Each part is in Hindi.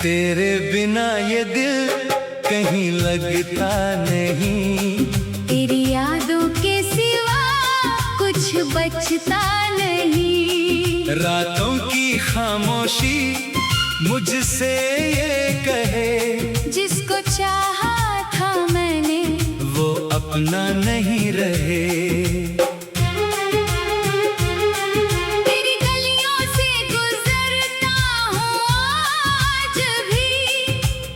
तेरे बिना ये दिल कहीं लगता नहीं, तेरी यादों के सिवा कुछ बचता नहीं। रातों की खामोशी मुझसे ये कहे, जिसको चाहा था मैंने वो अपना नहीं रहे। तेरी गलियों से गुजरता हूँ आज भी,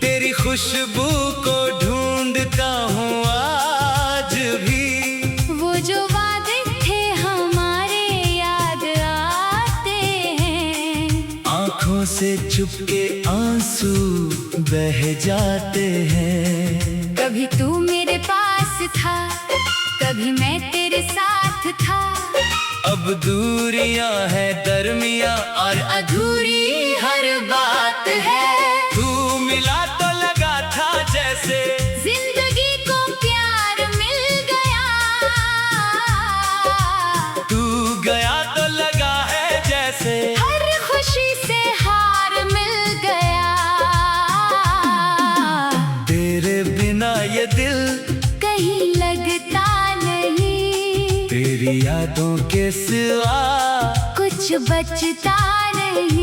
तेरी खुशबू को ढूंढता हूँ आज भी। वो जो वादे थे हमारे याद आते हैं, आँखों से चुपके आंसू बह जाते हैं। कभी तू मेरे पास था, कभी मैं तेरे साथ था। अब दूरियां हैं दरमियां और अधूरी हर बात है। तू मिला तो लगा था जैसे जिंदगी को प्यार मिल गया, तू गया तो लगा है जैसे हर खुशी से हार मिल गया। तेरे बिना ये दिल कहीं लगता नहीं, तेरी यादों के सिवा कुछ बचता नहीं।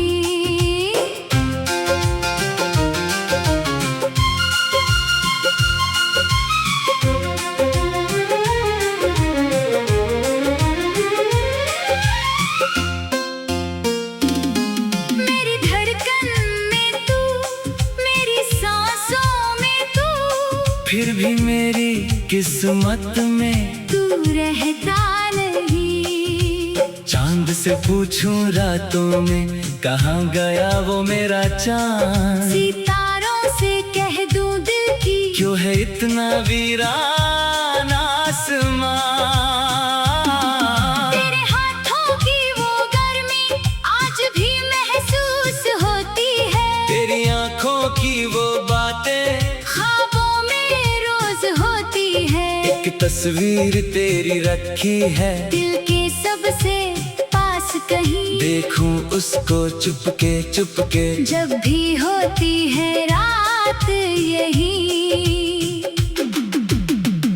मेरी धड़कन में तू, मेरी सांसों में तू, फिर भी मेरी किस्मत में तू रहता नहीं। चांद से पूछूं रातों में कहाँ गया वो मेरा चांद। सितारों से कह दूं दिल की, क्यों है इतना वीरान आसमां। तेरे हाथों की वो गर्मी आज भी महसूस होती है। तेरी आंखों की वो बातें ख्वाबों में रोज होती है। एक तस्वीर तेरी रखी है, दिल के सबसे पास कहीं देखूं उसको चुपके चुपके। जब भी होती है रात यही,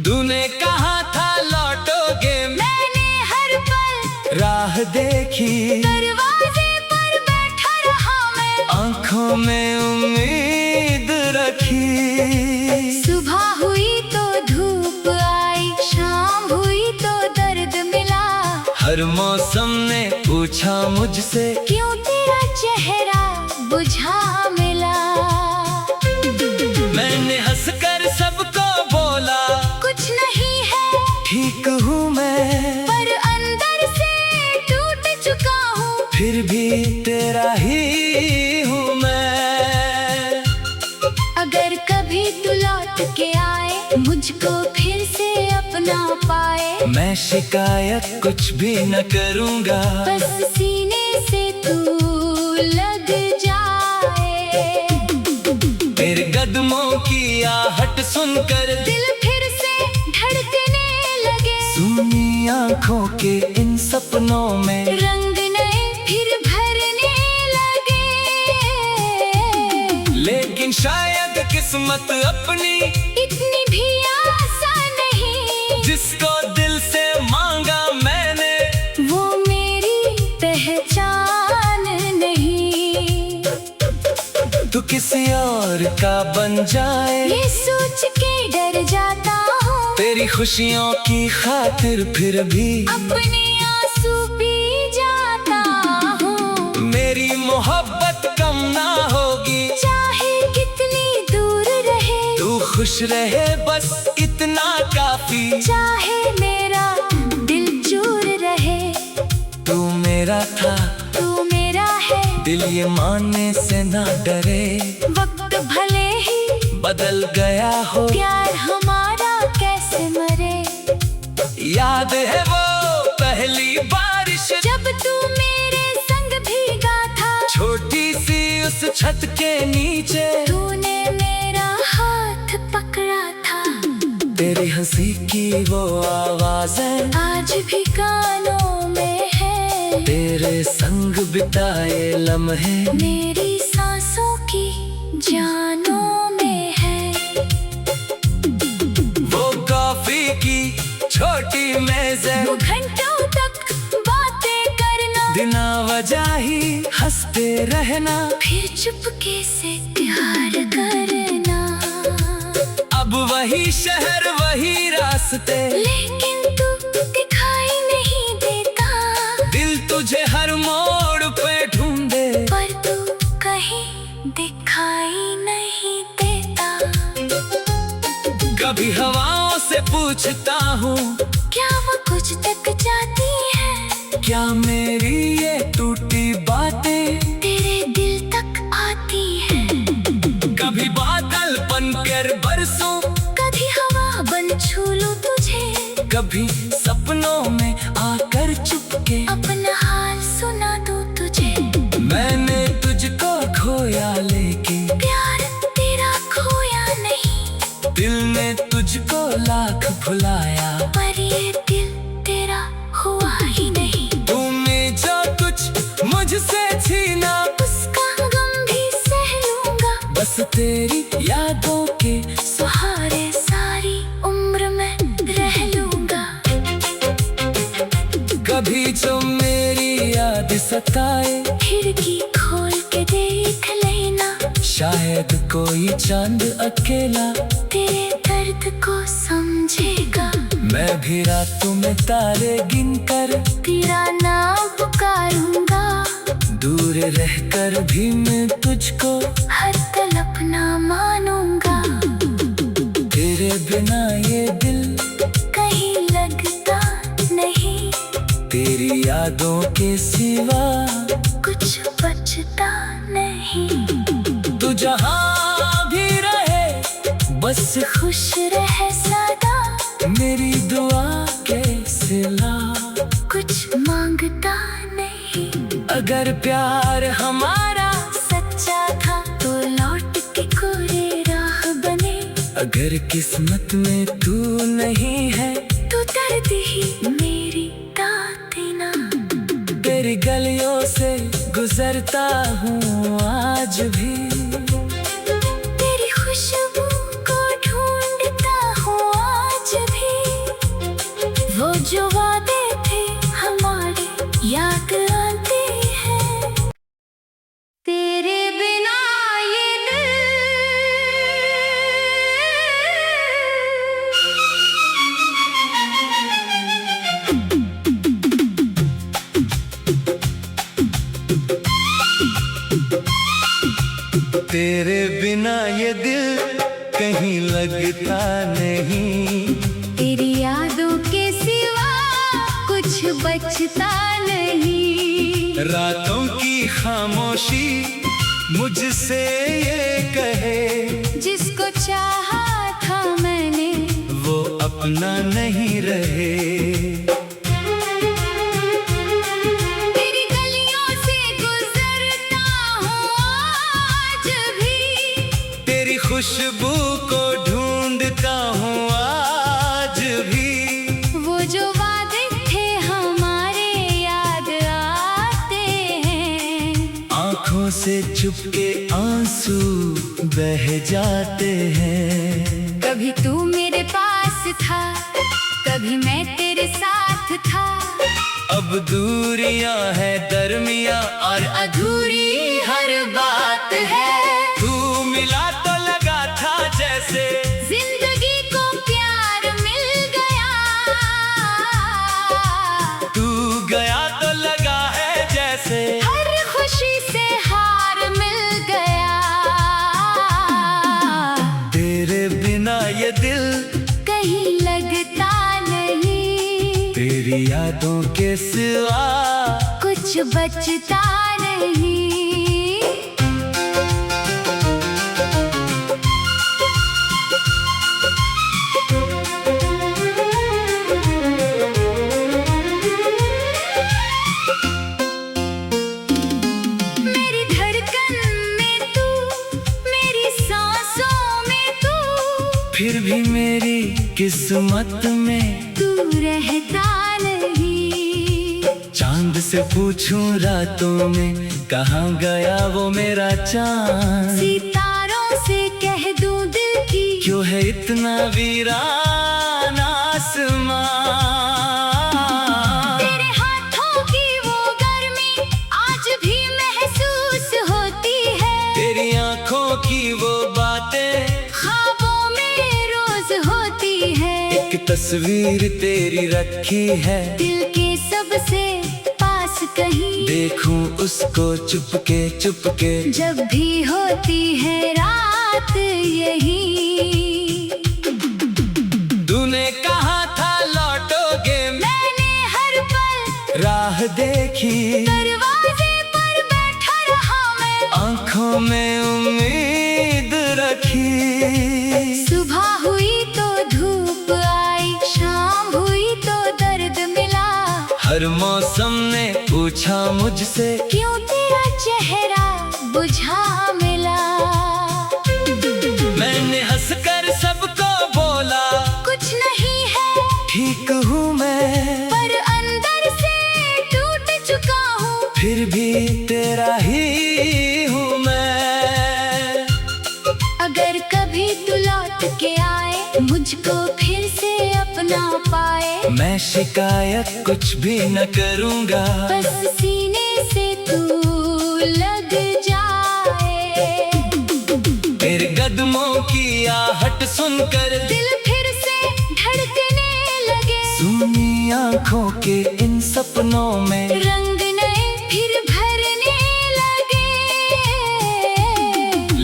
तूने कहा था लौटोगे, मैंने हर पल राह देखी, दरवाजे पर बैठा रहा मैं, आंखों में उम्मीद रखी। सुबह हुई तो धूप आई, शाम हुई तो दर्द मिला। हर मौसम ने पूछा मुझसे, क्यों तेरा चेहरा बुझा मिला। मैंने हंसकर सबको बोला, कुछ नहीं है ठीक हूँ मैं, पर अंदर से टूट चुका हूँ। फिर भी तेरा ही हूँ मैं। अगर कभी तू लौट के आए, मुझको फिर से अपना पाए, मैं शिकायत कुछ भी न करूँगा, बस सीने से तू लग जाए। तेरे कदमों की आहट सुनकर दिल फिर से धड़कने लगे, सुनी आँखों के इन सपनों में रंग नए फिर भरने लगे। लेकिन शायद किस्मत अपनी इतनी भी आसान नहीं, जिसको दिल से मांगा मैंने वो मेरी पहचान नहीं। तू किसी और का बन जाए, ये सोच के डर जाता हूँ, तेरी खुशियों की खातिर फिर भी अपने आंसू पी जाता हूँ। मेरी मोहब्बत कम ना होगी, चाहे कितनी दूर रहे, तू खुश रहे बस इतना काफी। चाहे मेरा दिल चूर रहे, तू मेरा था, तू मेरा है, दिल ये मानने से ना डरे। वक्त भले ही बदल गया हो, प्यार हमारा कैसे मरे। याद है वो पहली बारिश, जब तू मेरे संग भीगा था, छोटी सी उस छत के नीचे तूने मेरा हाथ पकड़ा था। तेरी हंसी की वो आवाज़ें आज भी कानों में है, तेरे संग बिताए लम्हे मेरी सांसों की वजह ही हंसते रहना, फिर चुपके से प्यार करना। अब वही शहर वही रास्ते, लेकिन तू दिखाई नहीं देता। दिल तुझे हर मोड़ पे ढूंढे, पर तू कहीं दिखाई नहीं देता। कभी हवाओं से पूछता हूँ, क्या वो कुछ तक जाती है? क्या मेरी ये टूटी बातें तेरे दिल तक आती है? कभी बादल बनकर बरसों, कभी हवा बन छू लूं तुझे। कभी सपनों में आकर चुपके अपना हाल सुना दूं तुझे। मैंने तुझको खोया लेकिन प्यार तेरा खोया नहीं। दिल ने तुझको लाख भुलाया, पर ये दिल तेरा हुआ ही नहीं। तूने जो कुछ मुझसे छीना, उसका गम भी सह लूंगा। बस तेरी यादों के सहारे सारी उम्र में रह लूंगा। कभी जो मेरी याद सताए, खिड़की खोल के देख लेना। शायद कोई चांद अकेला तेरे दर्द को समझेगा। मैं भी रातों में तारे गिनकर तेरा नाम पुकारूंगा। दूर रहकर भी मैं तुझको हर पल अपना मानूंगा। तेरे बिना ये दिल कहीं लगता नहीं। तेरी यादों के सिवा कुछ बचता नहीं। तू जहाँ भी रहे बस खुश रहे सदा। मेरी दुआ के सिला। कुछ मांगता नहीं। अगर प्यार हमारा सच्चा था तो लौट के कोरे राह बने। अगर किस्मत में तू नहीं है तो दर्द ही मेरी दाद देना। तेरी गलियों से गुजरता हूँ आज भी, तेरी खुशबू को ढूंढता हूँ आज भी। वो जो वादे थे हमारे याद आते हैं। तेरे बिना ये दिल तेरे बिना ये दिल कहीं लगता नहीं। तेरी यादों के सिवा कुछ बचता नहीं। रातों की खामोशी मुझसे ये कहे, जिसको चाहा था मैंने वो अपना नहीं रहे। तेरी गलियों से गुजरता हूँ आज भी। तेरी खुशबू को ढूंढता हूँ आज भी। वो जो वादे थे हमारे याद आते हैं। आँखों से चुपके आंसू बह जाते हैं। कभी तू मेरे पास था, कभी मैं तेरे साथ था। अब दूरियां है दरमिया और अधूरी हर बात है। तू मिला तो लगा था जैसे जिंदगी को प्यार मिल गया। तू गया तो लगा है जैसे हर खुशी से हार मिल गया। तेरे बिना ये दिल कहीं लगता नहीं। तेरी यादों के सिवा कुछ बचता नहीं। मेरी धड़कन में तू, मेरी सांसों में तू। फिर भी मेरी किस्मत में तू रहता नहीं। चांद से पूछूं रातों में कहाँ गया वो मेरा चांद। सितारों से कह दूं दिल की क्यों है इतना वीरान आसमां। तेरे हाथों की वो गर्मी आज एक तस्वीर तेरी रखी है, दिल के सबसे पास कहीं देखूं उसको चुपके चुपके। जब भी होती है रात यही, तूने कहा था लौटोगे, मैंने हर पल राह देखी, दरवाजे पर बैठा रहा मैं, आंखों में उम्मीद रखी। सुबह हुई तो धूप आई, शाम हुई तो दर्द मिला। हर मौसम ने पूछा मुझसे, क्यों तेरा चेहरा बुझा मिला। मैंने हंसकर सबको बोला, कुछ नहीं है ठीक हूँ मैं, पर अंदर से टूट चुका हूँ। फिर भी तेरा ही हूँ मैं। अगर कभी तू लौट के आए, मुझको फिर से अपना पाए, मैं शिकायत कुछ भी न करूँगा, बस सीने से तू लग जाए। तेरे कदमों की आहट सुनकर दिल फिर से धड़कने लगे, सुनी आँखों के इन सपनों में रंग नए फिर भरने लगे।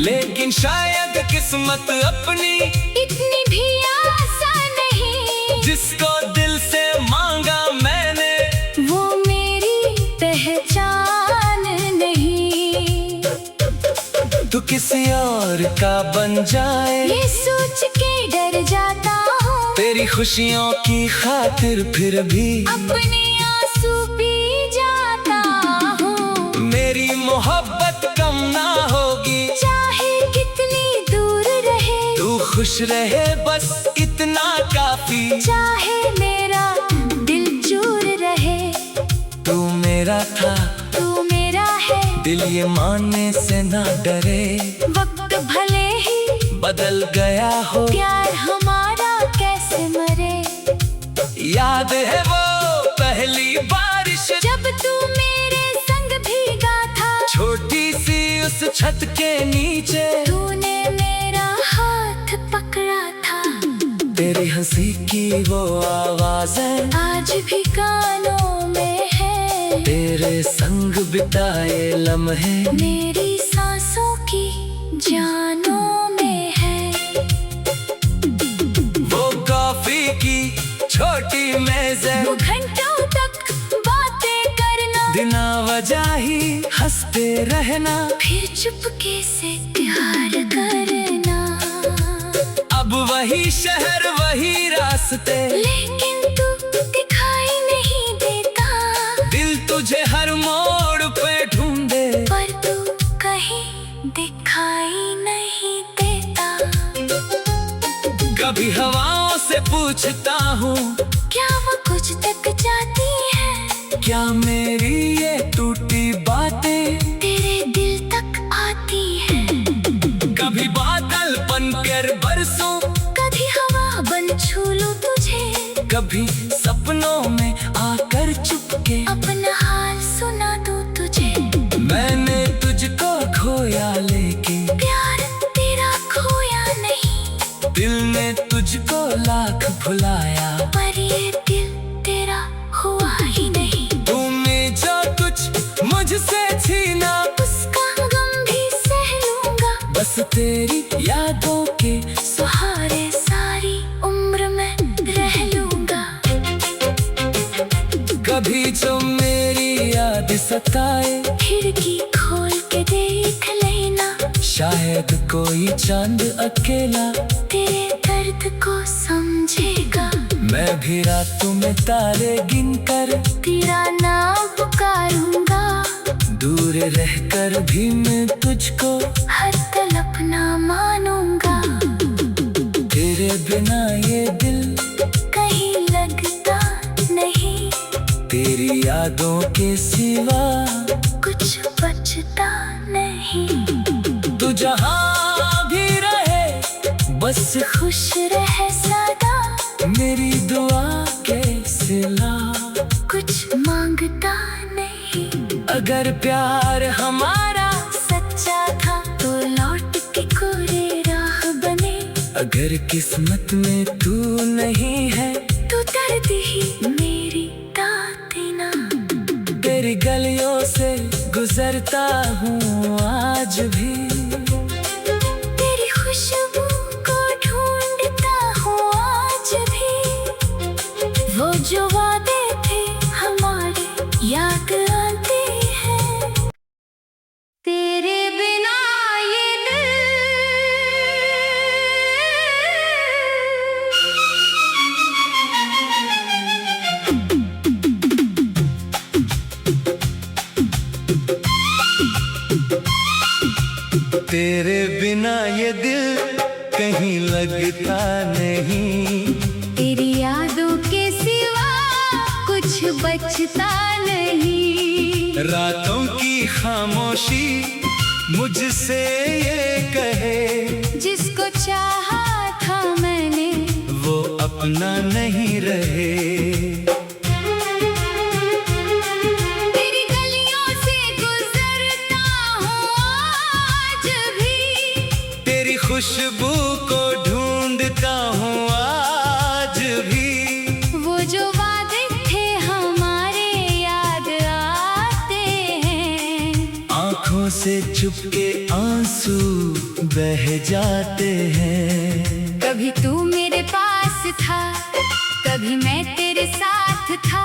लेकिन शायद किस्मत अपनी इतनी भी आसान नहीं, जिसको दिल से मांगा मैंने, वो मेरी पहचान नहीं। तू किसी और का बन जाए, ये सोच के डर जाता हूँ, तेरी खुशियों की खातिर फिर भी अपने आंसू पी जाता हूँ। मेरी मोहब्बत कम ना होगी, चाहे कितनी दूर रहे, तू खुश रहे बस इतना काफी। चाहे मेरा दिल चूर रहे, तू मेरा था, तू मेरा है, दिल ये मानने से ना डरे। वक्त भले ही बदल गया हो, प्यार हमारा कैसे मरे। याद है वो पहली बारिश, जब तू मेरे संग भीगा था, छोटी सी उस छत के नीचे, तूने मेरा हाथ पकड़ा था। तेरी हंसी की वो आवाज़ें आज भी कानों में है, तेरे संग बिताए लम्हे मेरी सांसों की जानों में है। वो कॉफी की छोटी मेज़ें, वो घंटों तक बातें करना, बिना वजह ही हंसते रहना, फिर चुपके से प्यार करना। अब वही शहर वही रास्ते, लेकिन तू दिखाई नहीं देता, दिल तुझे हर मोड़ पे ढूंढे, पर तू कहीं दिखाई नहीं देता। कभी हवाओं से पूछता हूँ, क्या वो कुछ तक जाती है, क्या मेरी ये टूटी बातें तेरे दिल तक आती है। कभी बादल बनकर बरसों, कभी हवा बन छू लूं तुझे, कभी सपनों में आकर चुपके अपना हाल सुना दूं तुझे। मैंने तुझको खोया लेकिन प्यार तेरा खोया नहीं, दिल ने तुझको लाख भुलाया, पर ये दिल तेरा हुआ ही नहीं। तूने जो कुछ मुझसे छीना, उसका गम भी सह लूंगा, बस तेरी यादों के सहारे सारी उम्र में रह लूंगा। कभी जो मेरी याद सताए, खिड़की खोल के देख लेना, शायद कोई चांद अकेला तेरे दर्द को समझेगा। मैं भी रातों में तारे गिनकर तेरा नाम पुकारूंगा, दूर रहकर भी मैं तुझको हर पल अपना मानूंगा। तेरे बिना ये दिल कहीं लगता नहीं, तेरी यादों के सिवा कुछ बचता नहीं। तू जहाँ भी रहे बस खुश रहे सदा, मेरी दुआ के सिला। कुछ मांगता नहीं, अगर प्यार हमारा सच्चा था तो लौट के कोरे राह बने। अगर किस्मत में तू नहीं है तू दर्द ही मेरी दाते ना। तेरी गलियों से गुजरता हूँ आज भी, तेरी खुशबू को ढूंढता हूँ आज भी। वो जो वादे थे हमारे याद आते हैं। तेरे बिना ये तेरे बिना ये दिल कहीं लगता नहीं। तेरी यादों के सिवा कुछ बचता नहीं। रातों की खामोशी मुझसे ये कहे, जिसको चाहा था मैंने वो अपना नहीं रहे। तेरी गलियों से गुजरता हूँ आज भी, तेरी खुशबू को ढूंढता हूँ आज भी। वो जो वादे थे हमारे याद आते हैं। आँखों से चुपके आंसू बह जाते हैं। कभी तू मेरे पास था, कभी मैं तेरे साथ था।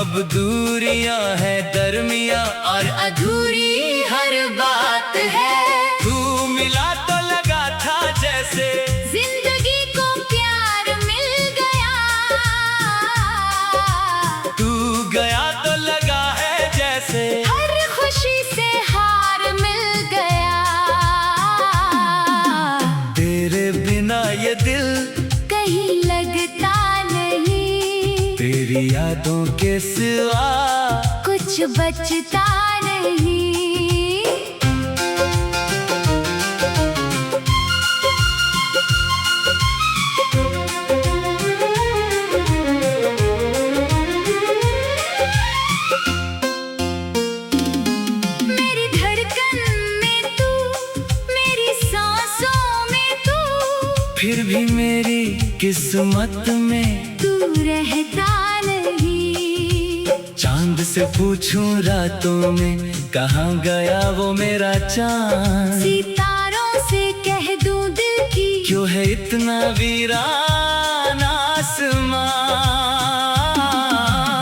अब दूरियां हैं दरमियां और अधूरी हर बात है। तू मिला तो लगा था जैसे जिंदगी को प्यार मिल गया। तू गया तो लगा है जैसे हर खुशी से हार मिल गया। तेरे बिना ये दिल कहीं लगता नहीं। तेरी यादों के सिवा कुछ बचता नहीं। मेरी धड़कन में तू, मेरी सांसों में तू, फिर भी मेरी किस्मत में तू रहता नहीं। चांद से पूछूं रातों में कहाँ गया वो मेरा चांद। सितारों से कह दूं दिल की क्यों है इतना वीरान आसमां।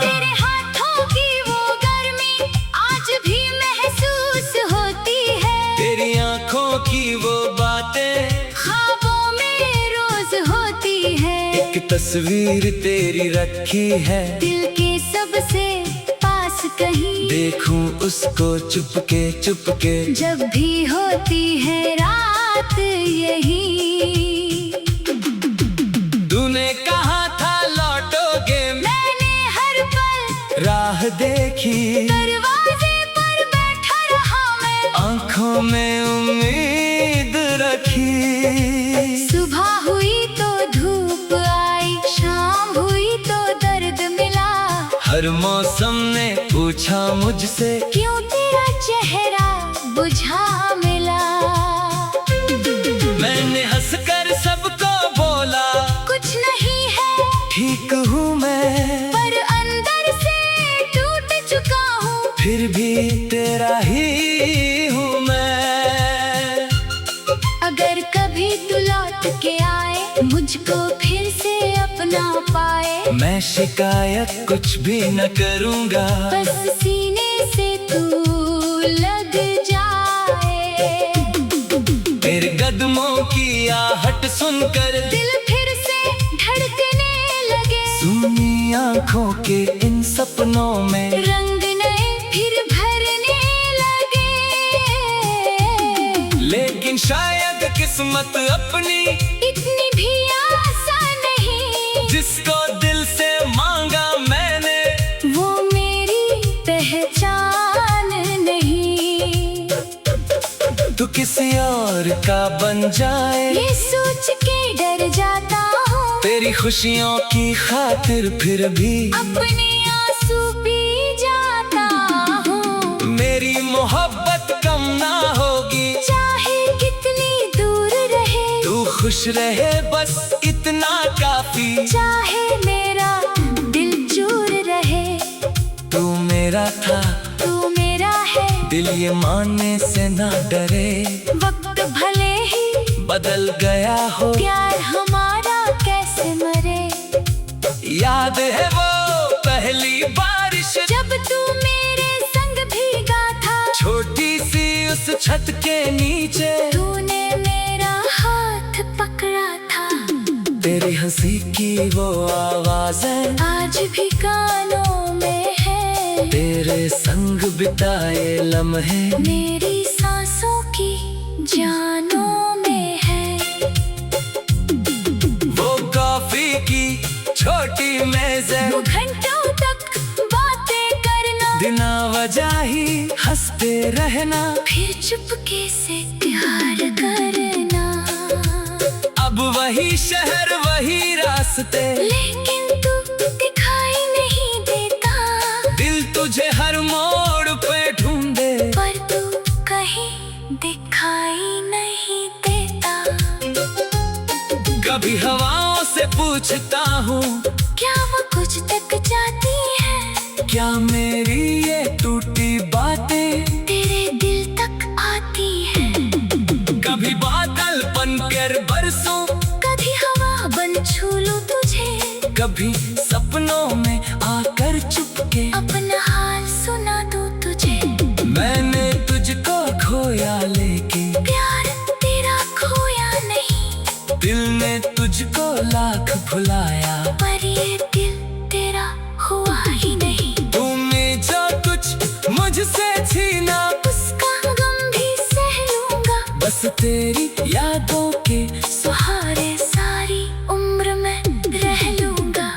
तेरे हाथों की वो गर्मी आज भी महसूस होती है। तेरी आंखों की वो बातें ख्वाबों में रोज होती है। एक तस्वीर तेरी रखी है, दिल के सबसे पास कहीं देखूं उसको चुपके चुपके। जब भी होती है रात यही। तूने कहा था लौटोगे, मैंने हर पल राह देखी। दरवाजे पर बैठा रहा मैं, आंखों में उम्मीद रखी। सुबह हुई तो धूप आई, शाम हुई तो दर्द मिला। हर मौसम ने पूछा मुझसे क्यों तेरा चेहरा बुझा मिला। मैंने हंसकर सबको बोला कुछ नहीं है ठीक हूँ मैं, पर अंदर से टूट चुका हूँ। फिर भी तेरा ही हूँ मैं। अगर कभी तू लौट के आए, मुझको फिर से अपना पाए, मैं शिकायत कुछ भी न करूँगा। बस सीने से तू लग जाए। तेरे कदमों की आहट सुनकर दिल फिर से धड़कने लगे। सुनी आंखों के इन सपनों में रंग नए फिर भरने लगे। लेकिन शायद किस्मत अपनी इतनी भी आसान नहीं। जिसको दिल से मांगा मैंने वो मेरी पहचान नहीं। तू किसी और का बन जाए, ये सोच के डर जाता हूँ। तेरी खुशियों की खातिर फिर भी अपने आंसू पी जाता हूँ। मेरी मोहब्बत कम ना होगी, चाहे कितनी दूर रहे। तू खुश खुश रहे बस इतना काफी। चाहे मेरा दिल चूर रहे, तू मेरा था तू मेरा है। दिल ये मानने से ना डरे, वक्त भले ही बदल गया हो प्यार हमारा कैसे मरे। याद है वो पहली बारिश जब तू मेरे संग भीगा था, छोटी सी उस छत के नीचे। तूने मेरा हाथ पकड़ा था, तेरी हंसी की वो आवाज़ें आज भी कानों में है। तेरे संग बिताए लम्हे मेरी सांसों की जानों में है। वो कॉफी की छोटी मेज़ें, वो घंटों तक बातें करना, बिना वजह ही हंसते रहना, फिर चुपके से प्यार करना। अब वही शहर वही रास्ते, लेकिन तू दिखाई नहीं देता। दिल तुझे हर मोड़ पे ढूंढे, पर तू कहीं दिखाई नहीं देता। कभी हवाओं से पूछता हूँ, क्या वो कुछ तक जाती है? क्या मेरी ये टूटी बातें तेरे दिल तक आती है? कभी बादल बनकर बरसूं, कभी हवा बन छू लूं तुझे, कभी सपनों में आकर चुपके अपना हाल सुना दूं तुझे। मैंने तुझको खोया लेके प्यार तेरा खोया नहीं, दिल ने तुझको लाख भुलाया, पर ये दिल तेरा हुआ ही नहीं। तूने जो कुछ मुझसे छीना, उसका गम भी सह लूंगा, बस तेरी यादों के सहारे सारी उम्र में रह लूंगा।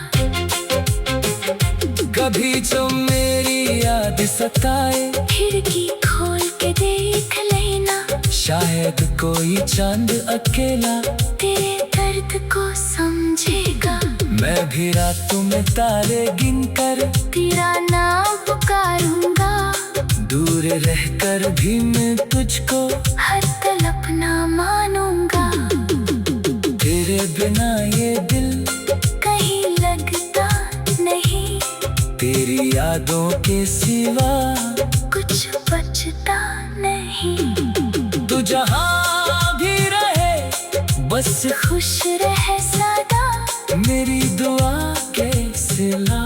कभी जो मेरी याद सताए, खिड़की खोल के देख लेना, शायद कोई चांद अकेला तेरे दर्द को समझेगा। मैं भी रातों में तारे गिनकर तेरा नाम पुकारूंगा, दूर रहकर भी मैं तुझको हर तलब ना मानूंगा। तेरे बिना ये दिल कहीं लगता नहीं, तेरी यादों के सिवा कुछ बचता नहीं। तू जहाँ भी रहे बस खुश रहे सदा, मेरी दुआ के सिला।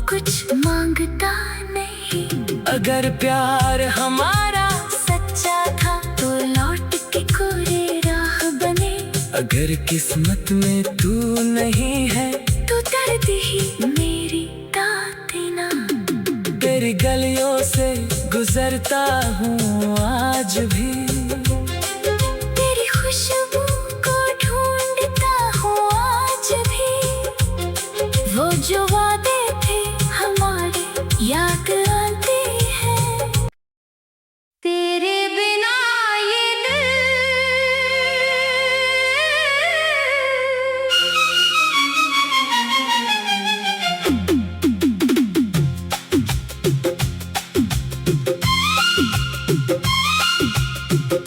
कुछ मांगता नहीं। अगर प्यार हमारा सच्चा था तो लौट के कोरे राह बने। अगर किस्मत में तू नहीं है, तू दर्द ही मेरी दातिना। तेरी गलियों से गुजरता हूँ आज भी, तेरी खुशबू को ढूंढता हूँ आज भी। वो जो वादे थे हमारे याद आते हैं। तेरे बिना ये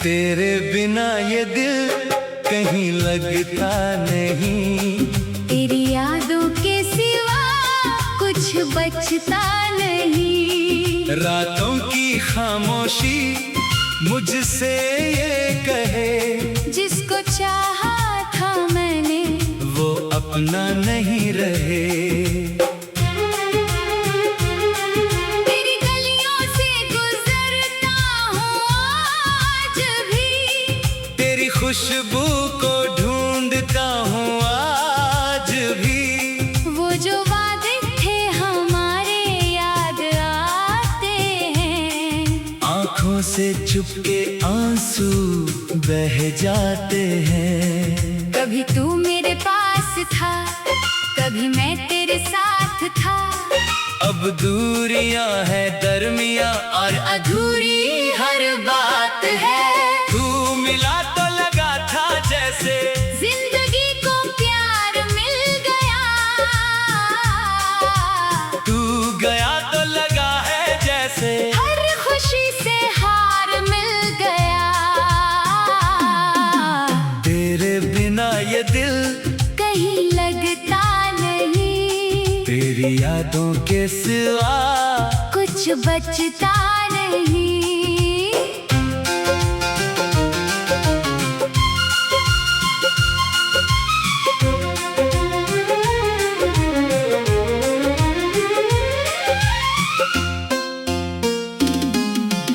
तेरे बिना ये दिल कहीं लगता नहीं। तेरी यादों के सिवा कुछ बचता नहीं। रातों की खामोशी मुझसे ये कहे, जिसको चाहा था मैंने वो अपना नहीं रहे। तेरी गलियों से गुजरता हूँ आज भी, तेरी खुशबू को ढूंढता हूँ आज भी। वो जो वादे थे हमारे याद आते हैं। आँखों से चुपके आंसू बह जाते हैं। कभी तू मेरे पास था, कभी मैं तेरे साथ था। अब दूरियां हैं दरमिया और अधूरी हर बात है। तू मिला तो लगा था जैसे जिंदगी को प्यार मिल गया। तू गया तो लगा है जैसे हर खुशी से हार मिल गया। तेरे बिना तेरी यादों के सिवा कुछ बचता नहीं।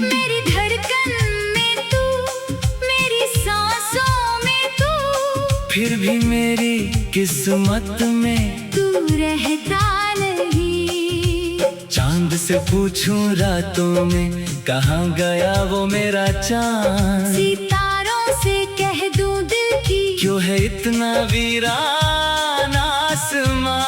मेरी धड़कन में तू, मेरी सांसों में तू, फिर भी मेरी किस्मत में तू रहता नहीं। चांद से पूछूं रातों में कहाँ गया वो मेरा चांद। सितारों से कह दूं दिल की क्यों है इतना वीरान आसमां।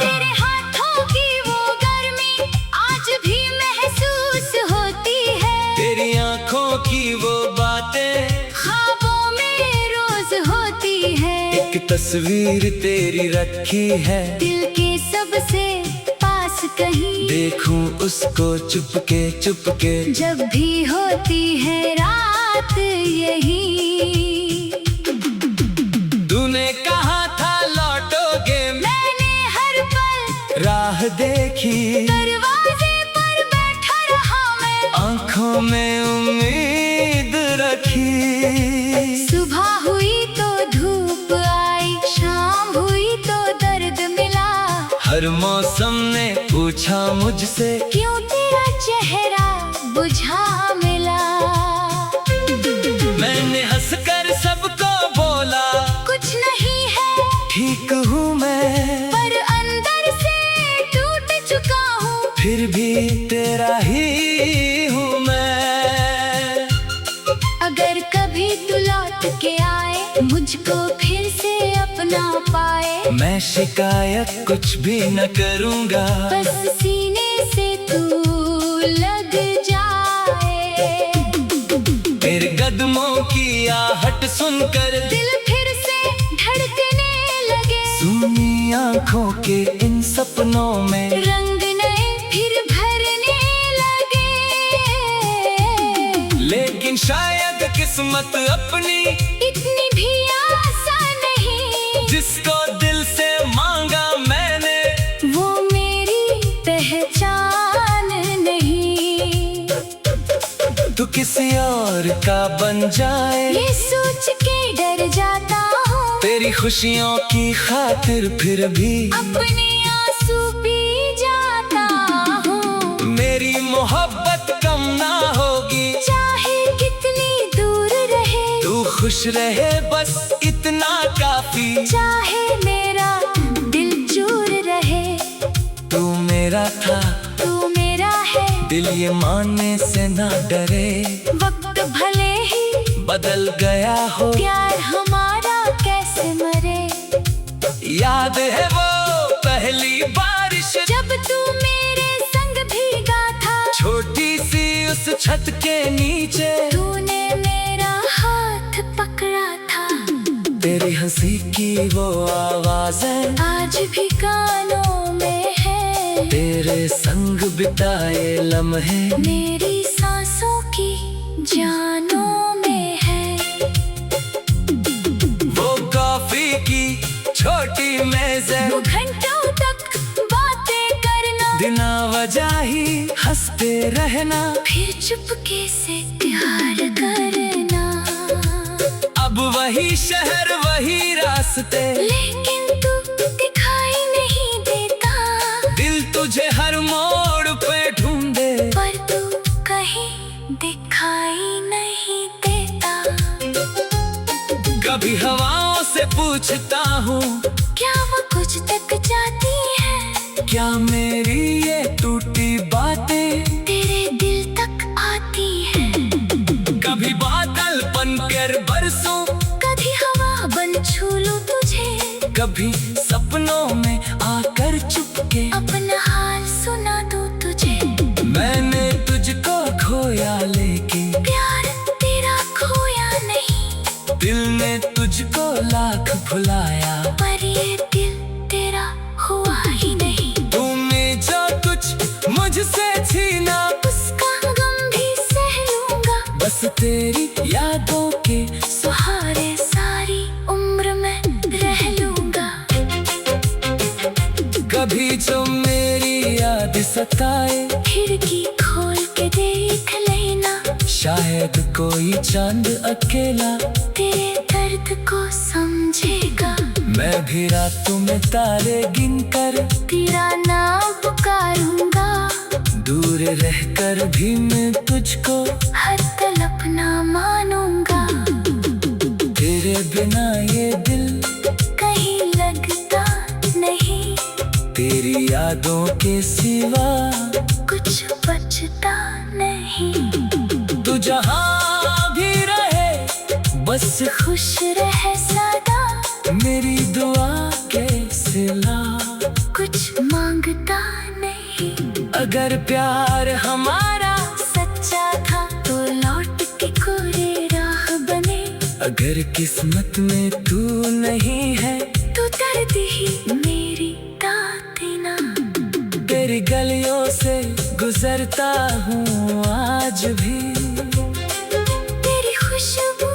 तेरे हाथों की वो गर्मी आज भी महसूस होती है। तेरी आंखों की वो बातें ख्वाबों में रोज होती है। एक तस्वीर तेरी रखी है दिल के सबसे पास कहीं, देखूं उसको चुपके चुपके जब भी होती है रात यही। तूने कहा था लौटोगे, मैंने हर पल राह देखी, दरवाजे पर बैठा रहा मैं, आंखों में उम्मीद रखी। सुबह हुई तो धूप आई, शाम हुई तो दर्द मिला। हर मौसम ने पूछा मुझसे क्यों तेरा चेहरा बुझा मिला। मैंने हंसकर सबको बोला कुछ नहीं है ठीक हूँ मैं, पर अंदर से टूट चुका हूँ। फिर भी तेरा ही हूँ मैं। अगर कभी तू लौट के आए, मुझको फिर से अपना पाए, मैं शिकायत कुछ भी न करूँगा, बस सीने से तू लग जाए। तेरे कदमों की आहट सुनकर दिल फिर से धड़कने लगे, सुनी आंखों के इन सपनों में रंग नए फिर भरने लगे। लेकिन शायद किस्मत अपनी इतनी भी आसान नहीं, जिसको दिल से मांगा मैंने वो मेरी पहचान नहीं। तू किसी और का बन जाए, ये सोच के डर जाता हूँ, तेरी खुशियों की खातिर फिर भी अपने आंसू पी जाता हूँ। मेरी मोहब्बत कम ना होगी, चाहे कितनी दूर रहे, तू खुश रहे बस इतना काफी। चाहे मेरा दिल चूर रहे, तू मेरा था तू मेरा है, दिल ये मानने से ना डरे। वक्त भले ही बदल गया हो, प्यार हमारा कैसे मरे। याद है वो पहली बारिश जब तू मेरे संग भीगा था, छोटी सी उस छत के नीचे, तूने मेरा हाथ पकड़ा था। तेरी हंसी की वो आवाज़ें आज भी कानों में है, तेरे संग बिताए लम्हे मेरी सांसों की जानों में है। वो कॉफी की छोटी मेज़ें, वो घंटों तक बातें करना, बिना वजह ही हंसते रहना, फिर चुपके से प्यार करना। अब वही शहर वही रास्ते, लेकिन तू दिखाई नहीं देता, दिल तुझे हर मोड़ पे ढूंढे, पर तू कहीं दिखाई नहीं देता। कभी हवाओं से पूछता हूँ क्या वो कुछ तक जाती है, क्या मेरी ये टूटी बातें तेरे दिल तक आती है। कभी बादल बनकर बरसूं, कभी हवा बन छू लूं तुझे, कभी सपनों में आकर चुपके अपना हाल सुना दूं तुझे। मैंने तुझको खोया लेकिन प्यार तेरा खोया नहीं, दिल ने तुझको लाख भुलाया, पर ये दिल तेरा हुआ ही नहीं। तूने जो कुछ मुझसे छीना, उसका गम भी सह लूंगा, बस तेरी यादों के सहारे सारी उम्र में रह लूंगा। सताए, खिड़की खोल के देख लेना, शायद कोई चांद अकेला तेरे दर्द को समझेगा। मैं भी रातों में तारे गिनकर तेरा नाम पुकारूंगा, दूर रहकर भी मैं तुझको हर तलब ना मानूंगा। तेरे बिना ये दिल कहीं लगता नहीं, तेरी यादों के सिवा कुछ बचता नहीं। तू जहाँ भी रहे बस खुश रहे सदा, मेरी दुआ के सिला। कुछ मांगता नहीं। अगर प्यार हमारा सच्चा था तो लौट के कोरे राह बने, अगर किस्मत में तू नहीं है तो दर्द ही मेरी दातना। तेरी गलियों से गुजरता हूँ आज भी, तेरी खुशबू